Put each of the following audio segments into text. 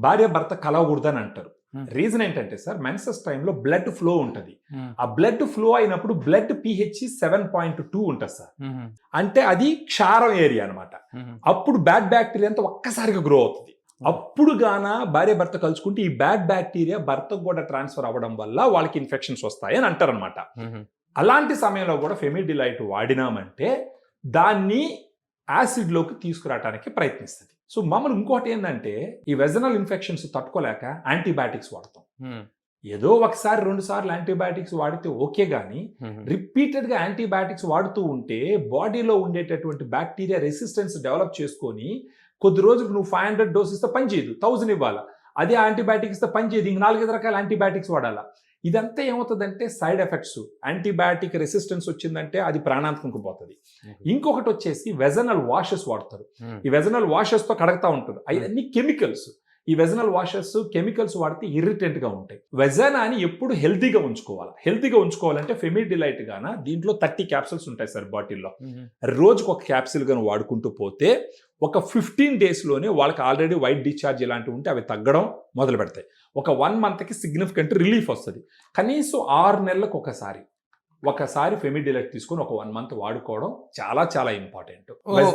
భార్య భర్త కలవకూడదని అంటారు. రీజన్ ఏంటంటే సార్, మెన్సెస్ టైంలో బ్లడ్ ఫ్లో ఉంటుంది. ఆ బ్లడ్ ఫ్లో అయినప్పుడు బ్లడ్ pH 7.2 ఉంటుంది సార్. అంటే అది క్షారం ఏరియా అనమాట. అప్పుడు బ్యాడ్ బ్యాక్టీరియా అంతా ఒక్కసారిగా గ్రో అవుతుంది. అప్పుడు గాన భార్య భర్త కలుసుకుంటే ఈ బ్యాడ్ బ్యాక్టీరియా భర్తకు కూడా ట్రాన్స్ఫర్ అవ్వడం వల్ల వాళ్ళకి ఇన్ఫెక్షన్స్ వస్తాయి అని అంటారు అనమాట. అలాంటి సమయంలో కూడా ఫెమిడిలైట్ వాడినామంటే దాన్ని యాసిడ్లోకి తీసుకురావడానికి ప్రయత్నిస్తుంది. సో మామూలు ఇంకోటి ఏంటంటే, ఈ వెజనల్ ఇన్ఫెక్షన్స్ తట్టుకోలేక యాంటీబయాటిక్స్ వాడతాం. ఏదో ఒకసారి 2 సార్లు యాంటీబయాటిక్స్ వాడితే ఓకే, కానీ రిపీటెడ్గా యాంటీబయాటిక్స్ వాడుతూ ఉంటే బాడీలో ఉండేటటువంటి బ్యాక్టీరియా రెసిస్టెన్స్ డెవలప్ చేసుకొని కొద్ది రోజులకు నువ్వు 500 డోస్ ఇస్తే పని చేయదు, 1000 ఇవ్వాలా. అదే యాంటీబయాటిక్స్ ఇస్తే పని చేయదు, ఇంక 4 రకాల యాంటీబయాటిక్స్ వాడాలా. ఇదంతా ఏమవుతుందంటే సైడ్ ఎఫెక్ట్స్. యాంటీబయాటిక్ రెసిస్టెన్స్ వచ్చిందంటే అది ప్రాణాంతకంకు పోతుంది. ఇంకొకటి వచ్చేసి వెజనల్ వాషెస్ వాడతారు. ఈ వెజనల్ వాషెస్తో కడగతా ఉంటారు. అవన్నీ కెమికల్స్. ఈ వెజనల్ వాషెస్ కెమికల్స్ వాడితే ఇరిటెంట్గా ఉంటాయి. వెజనాని ఎప్పుడు హెల్తీగా ఉంచుకోవాలి. హెల్తీగా ఉంచుకోవాలంటే ఫెమిడిలైట్ గాన దీంట్లో 30 క్యాప్సూల్స్ ఉంటాయి సార్ బాటిల్లో. రోజుకు ఒక క్యాప్సూల్ గాను వాడుకుంటూ పోతే ఒక 15 డేస్లోనే వాళ్ళకి ఆల్రెడీ వైట్ డిశ్చార్జ్ ఇలాంటివి ఉంటే అవి తగ్గడం మొదలు పెడతాయి. ఒక 1 మంత్కి సిగ్నిఫికెంట్ రిలీఫ్ వస్తుంది. కనీసం 6 నెలలకు ఒకసారి ఫెమిడిలైట్ తీసుకొని ఒక 1 మంత్ వాడుకోవడం చాలా చాలా ఇంపార్టెంట్.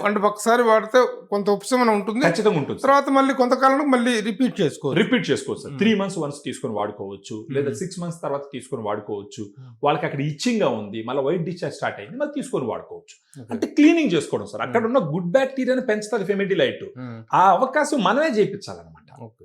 అంటే ఒకసారి వాడితే కొంత ఉపశమనం ఉంటుంది, ఖచ్చితంగా ఉంటుంది. తర్వాత మళ్ళీ కొంతకాలం మళ్ళీ రిపీట్ చేసుకోవచ్చు సార్. 3 months వన్స్ తీసుకొని వాడుకోవచ్చు, లేదా 6 months తర్వాత తీసుకొని వాడుకోవచ్చు. వాళ్ళకి అక్కడ ఇచ్చింగ్ గా ఉంది, మళ్ళీ వైట్ డిశ్చార్జ్ స్టార్ట్ అయింది, మళ్ళీ తీసుకొని వాడుకోవచ్చు. అంటే క్లీనింగ్ చేసుకోవడం సార్. అక్కడ ఉన్న గుడ్ బ్యాక్టీరియాని పెంచుతుంది ఫెమిడిలైట్. ఆ అవకాశం మనమే చేయించాలన్నమాట.